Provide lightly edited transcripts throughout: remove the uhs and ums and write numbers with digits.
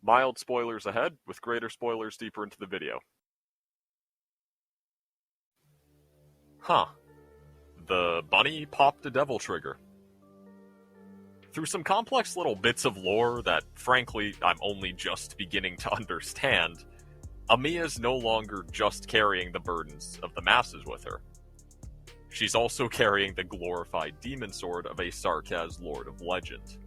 Mild spoilers ahead, with greater spoilers deeper into the video. Huh. The bunny popped a devil trigger. Through some complex little bits of lore that, frankly, I'm only just beginning to understand, Amiya's no longer just carrying the burdens of the masses with her. She's also carrying the glorified demon sword of a Sarkaz Lord of Legend.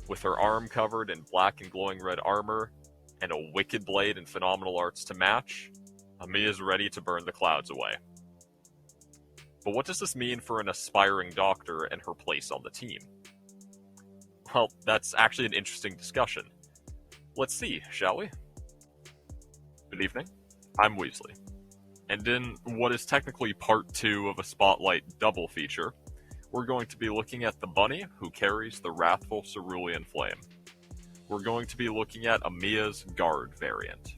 With her arm covered in black and glowing red armor, and a wicked blade and phenomenal arts to match, Amiya's ready to burn the clouds away. But what does this mean for an aspiring doctor and her place on the team? Well, that's actually an interesting discussion. Let's see, shall we? Good evening, I'm Weasley. And in what is technically part 2 of a Spotlight double feature, we're going to be looking at the bunny who carries the wrathful cerulean flame. We're going to be looking at Amiya's guard variant.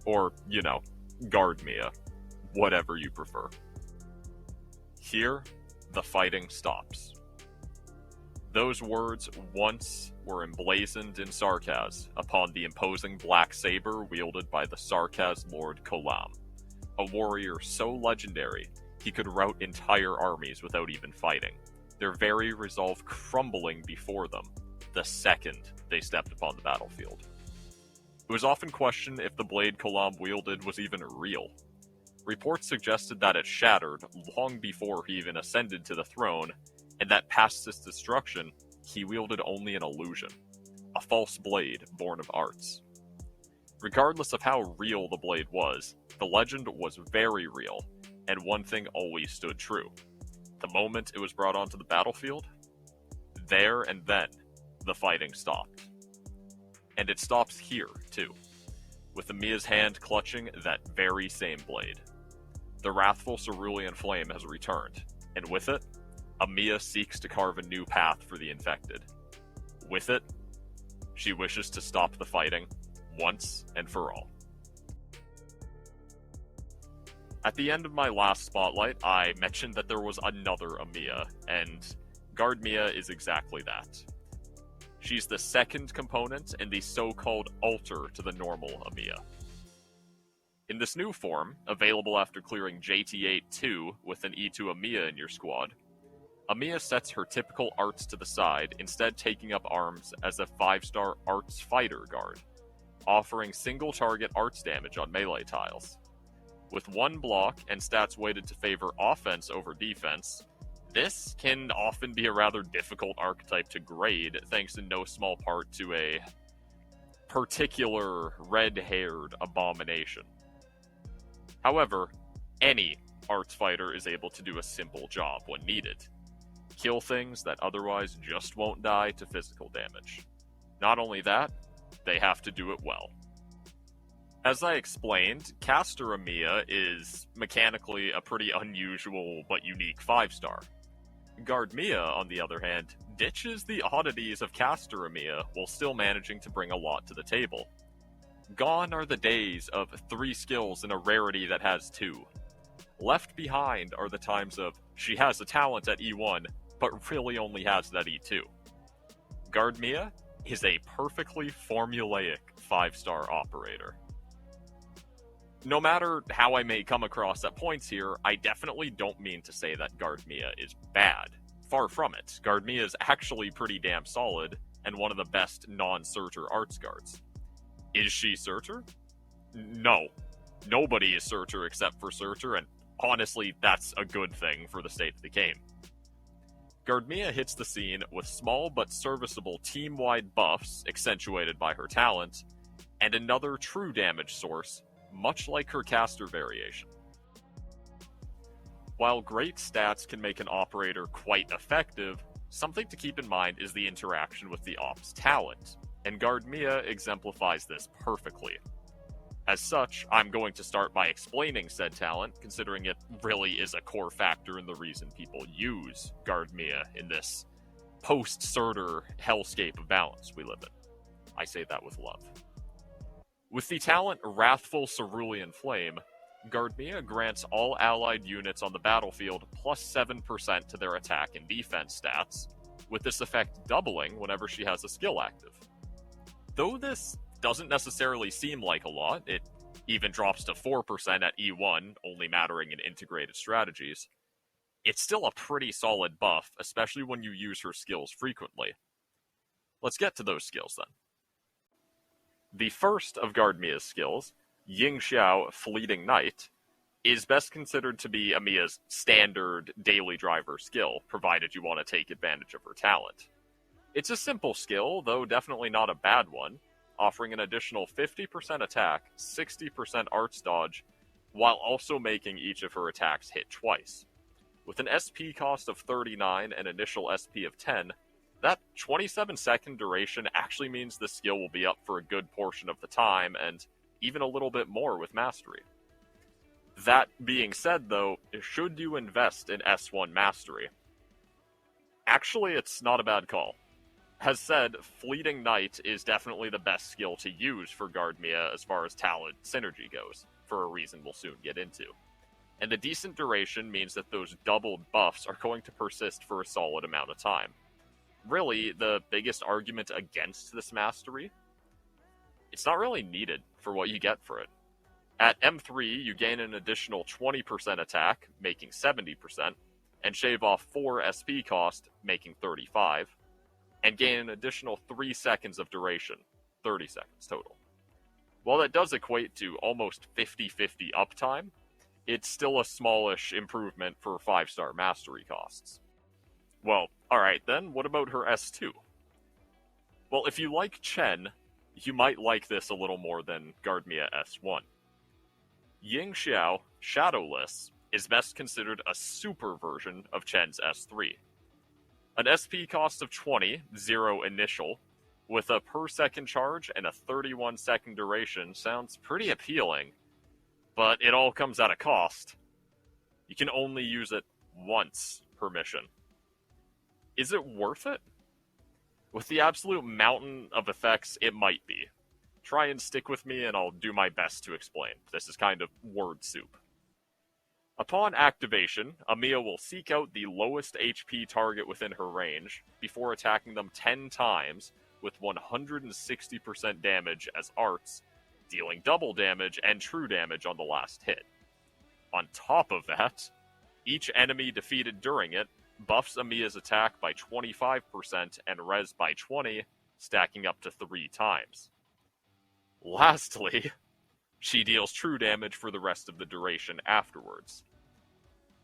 Or, guard Mia. Whatever you prefer. Here, the fighting stops. Those words once were emblazoned in Sarkaz upon the imposing black saber wielded by the Sarkaz Lord Kolam, a warrior so legendary he could rout entire armies without even fighting, their very resolve crumbling before them the second they stepped upon the battlefield. It was often questioned if the blade Kolam wielded was even real. Reports suggested that it shattered long before he even ascended to the throne, and that past its destruction, he wielded only an illusion, a false blade born of arts. Regardless of how real the blade was, the legend was very real, and one thing always stood true. The moment it was brought onto the battlefield, there and then, the fighting stopped. And it stops here, too, with Amiya's hand clutching that very same blade. The wrathful cerulean flame has returned, and with it, Amiya seeks to carve a new path for the infected. With it, she wishes to stop the fighting, once and for all. At the end of my last Spotlight, I mentioned that there was another Amiya, and Guard Mia is exactly that. She's the second component in the so-called alter to the normal Amiya. In this new form, available after clearing JT8-2 with an E2 Amiya in your squad, Amiya sets her typical arts to the side, instead taking up arms as a 5-star arts fighter guard, offering single target arts damage on melee tiles. With one block and stats weighted to favor offense over defense, this can often be a rather difficult archetype to grade, thanks in no small part to a particular red-haired abomination. However, any arts fighter is able to do a simple job when needed. Kill things that otherwise just won't die to physical damage. Not only that, they have to do it well. As I explained, Caster Amiya is mechanically a pretty unusual but unique 5-star. Guard Mia, on the other hand, ditches the oddities of Caster Amiya while still managing to bring a lot to the table. Gone are the days of 3 skills and a rarity that has 2. Left behind are the times of, she has a talent at E1, but really only has that E2. Guard Mia is a perfectly formulaic 5-star operator. No matter how I may come across at points here, I definitely don't mean to say that Guard Mia is bad. Far from it. Guard Mia is actually pretty damn solid, and one of the best non-Surtur arts guards. Is she Surtur? No. Nobody is Surtur except for Surtur, and honestly, that's a good thing for the state of the game. Guard Mia hits the scene with small but serviceable team-wide buffs, accentuated by her talent, and another true damage source, much like her caster variation. While great stats can make an operator quite effective, something to keep in mind is the interaction with the op's talent, and Guard Mia exemplifies this perfectly. As such, I'm going to start by explaining said talent, considering it really is a core factor in the reason people use Guard Mia in this post-Surtur hellscape of balance we live in. I say that with love. With the talent Wrathful Cerulean Flame, Guard Mia grants all allied units on the battlefield plus 7% to their attack and defense stats, with this effect doubling whenever she has a skill active. Though this doesn't necessarily seem like a lot, it even drops to 4% at E1, only mattering in integrated strategies, it's still a pretty solid buff, especially when you use her skills frequently. Let's get to those skills then. The first of Gardmia's skills, Ying Xiao Fleeting Knight, is best considered to be Amiya's standard daily driver skill, provided you want to take advantage of her talent. It's a simple skill, though definitely not a bad one, offering an additional 50% attack, 60% arts dodge, while also making each of her attacks hit twice. With an SP cost of 39 and initial SP of 10, that 27-second duration actually means the skill will be up for a good portion of the time, and even a little bit more with Mastery. That being said, though, should you invest in S1 Mastery? Actually, it's not a bad call. As said, Fleeting Knight is definitely the best skill to use for Gardmia as far as talent synergy goes, for a reason we'll soon get into. And the decent duration means that those doubled buffs are going to persist for a solid amount of time. Really, the biggest argument against this mastery? It's not really needed for what you get for it. At M3, you gain an additional 20% attack, making 70%, and shave off 4 SP cost, making 35, and gain an additional 3 seconds of duration, 30 seconds total. While that does equate to almost 50-50 uptime, it's still a smallish improvement for 5-star mastery costs. Well, alright then, what about her S2? Well, if you like Chen, you might like this a little more than Gardmia S1. Ying Xiao, Shadowless, is best considered a super version of Chen's S3. An SP cost of 20, 0 initial, with a per second charge and a 31 second duration sounds pretty appealing, but it all comes at a cost. You can only use it once per mission. Is it worth it? With the absolute mountain of effects, it might be. Try and stick with me and I'll do my best to explain. This is kind of word soup. Upon activation, Amiya will seek out the lowest HP target within her range before attacking them 10 times with 160% damage as arts, dealing double damage and true damage on the last hit. On top of that, each enemy defeated during it buffs Amiya's attack by 25% and res by 20, stacking up to 3 times. Lastly, she deals true damage for the rest of the duration afterwards.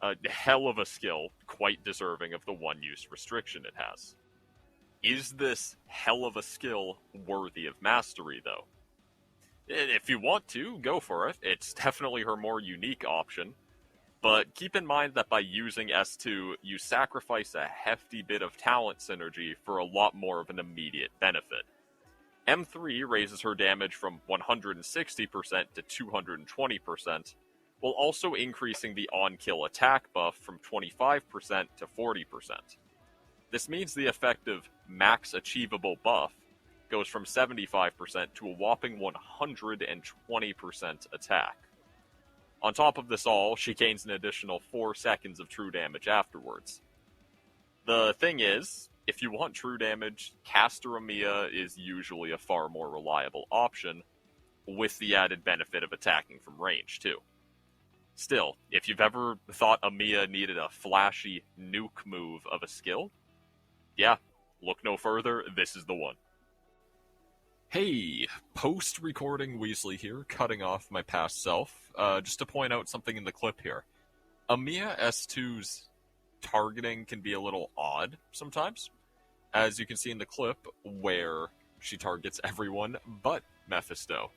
A hell of a skill, quite deserving of the one-use restriction it has. Is this hell of a skill worthy of mastery, though? If you want to, go for it. It's definitely her more unique option. But keep in mind that by using S2, you sacrifice a hefty bit of talent synergy for a lot more of an immediate benefit. M3 raises her damage from 160% to 220%, while also increasing the on-kill attack buff from 25% to 40%. This means the effective max achievable buff goes from 75% to a whopping 120% attack. On top of this all, she gains an additional 4 seconds of true damage afterwards. The thing is, if you want true damage, Caster Amiya is usually a far more reliable option, with the added benefit of attacking from range too. Still, if you've ever thought Amiya needed a flashy nuke move of a skill, yeah, look no further, this is the one. Hey, post-recording Weasley here, cutting off my past self, just to point out something in the clip here. Amiya S2's targeting can be a little odd sometimes, as you can see in the clip, where she targets everyone but Mephisto,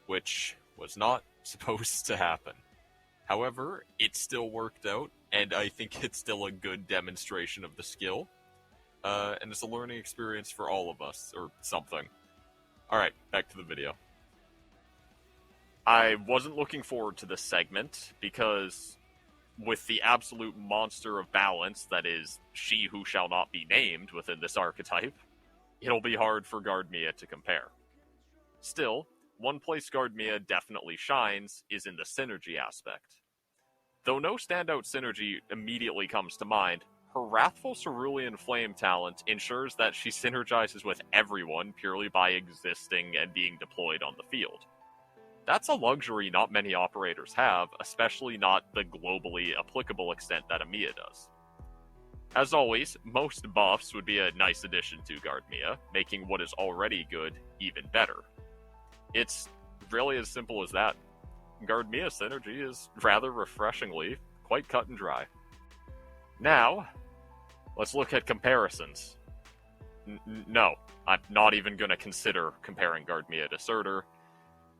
which was not supposed to happen. However, it still worked out, and I think it's still a good demonstration of the skill, and it's a learning experience for all of us, or something. Alright, back to the video. I wasn't looking forward to this segment, because with the absolute monster of balance that is she who shall not be named within this archetype, it'll be hard for Gardmia to compare. Still, one place Gardmia definitely shines is in the synergy aspect. Though no standout synergy immediately comes to mind, her Wrathful Cerulean Flame talent ensures that she synergizes with everyone purely by existing and being deployed on the field. That's a luxury not many operators have, especially not the globally applicable extent that Amiya does. As always, most buffs would be a nice addition to Gardmia, making what is already good even better. It's really as simple as that. Gardmia synergy is rather refreshingly quite cut and dry. Now, let's look at comparisons. No, I'm not even going to consider comparing Gardmia to Surtur.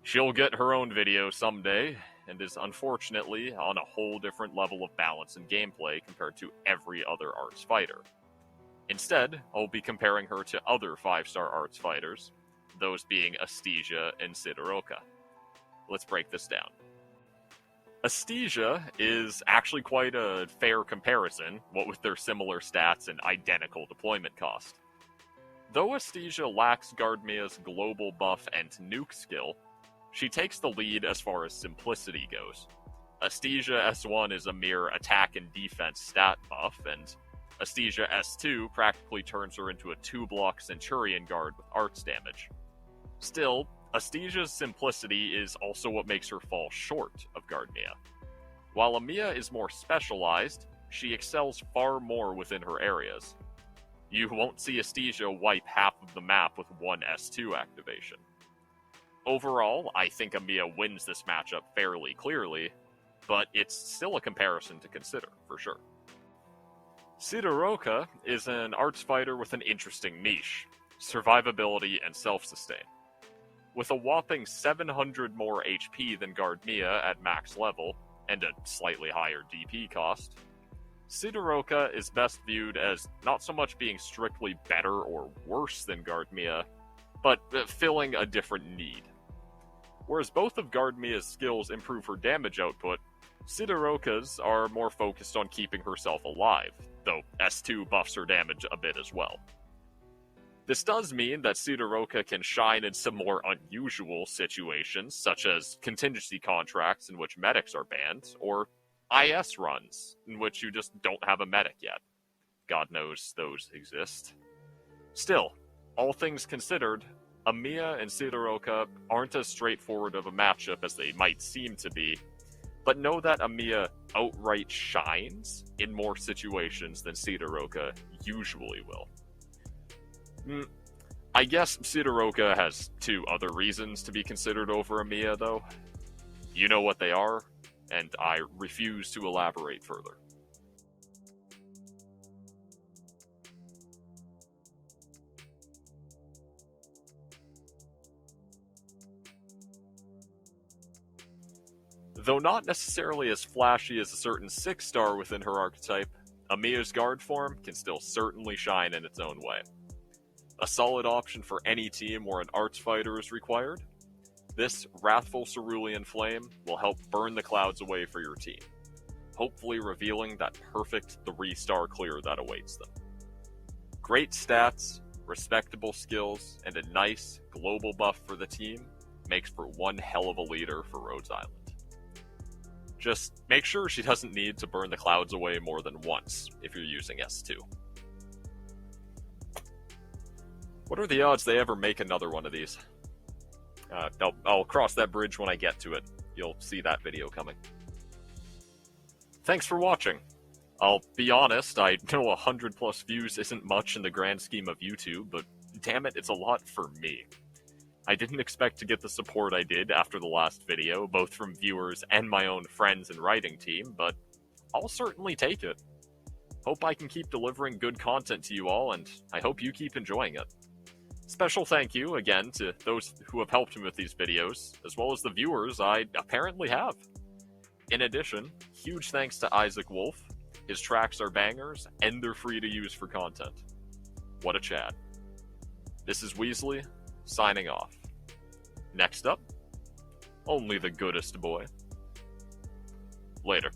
She'll get her own video someday, and is unfortunately on a whole different level of balance and gameplay compared to every other Arts fighter. Instead, I'll be comparing her to other 5-star Arts fighters, those being Astesia and Sidoroka. Let's break this down. Astesia is actually quite a fair comparison, what with their similar stats and identical deployment cost. Though Astesia lacks Gardmia's global buff and nuke skill, she takes the lead as far as simplicity goes. Astesia S1 is a mere attack and defense stat buff, and Astesia S2 practically turns her into a 2-block Centurion Guard with arts damage. Still, Astesia's simplicity is also what makes her fall short of Gardmia. While Amiya is more specialized, she excels far more within her areas. You won't see Astesia wipe half of the map with one S2 activation. Overall, I think Amiya wins this matchup fairly clearly, but it's still a comparison to consider, for sure. Sidoroka is an arts fighter with an interesting niche: survivability and self-sustain. With a whopping 700 more HP than Gardmia at max level, and a slightly higher DP cost, Sidoroka is best viewed as not so much being strictly better or worse than Gardmia, but filling a different need. Whereas both of Gardmia's skills improve her damage output, Sidoroka's are more focused on keeping herself alive, though S2 buffs her damage a bit as well. This does mean that Sidoroka can shine in some more unusual situations, such as contingency contracts in which medics are banned, or IS runs, in which you just don't have a medic yet. God knows those exist. Still, all things considered, Amiya and Sidoroka aren't as straightforward of a matchup as they might seem to be, but know that Amiya outright shines in more situations than Sidoroka usually will. I guess Sidoroka has two other reasons to be considered over Amiya, though. You know what they are, and I refuse to elaborate further. Though not necessarily as flashy as a certain 6-star within her archetype, Amiya's guard form can still certainly shine in its own way. A solid option for any team where an arts fighter is required, this Wrathful Cerulean Flame will help burn the clouds away for your team, hopefully revealing that perfect 3-star clear that awaits them. Great stats, respectable skills, and a nice global buff for the team makes for one hell of a leader for Rhodes Island. Just make sure she doesn't need to burn the clouds away more than once if you're using S2. What are the odds they ever make another one of these? I'll cross that bridge when I get to it. You'll see that video coming. Thanks for watching. I'll be honest, I know 100 plus views isn't much in the grand scheme of YouTube, but damn it, it's a lot for me. I didn't expect to get the support I did after the last video, both from viewers and my own friends and writing team, but I'll certainly take it. Hope I can keep delivering good content to you all, and I hope you keep enjoying it. Special thank you, again, to those who have helped me with these videos, as well as the viewers I apparently have. In addition, huge thanks to Isaac Wolf. His tracks are bangers, and they're free to use for content. What a chat. This is Weasley, signing off. Next up, only the goodest boy. Later.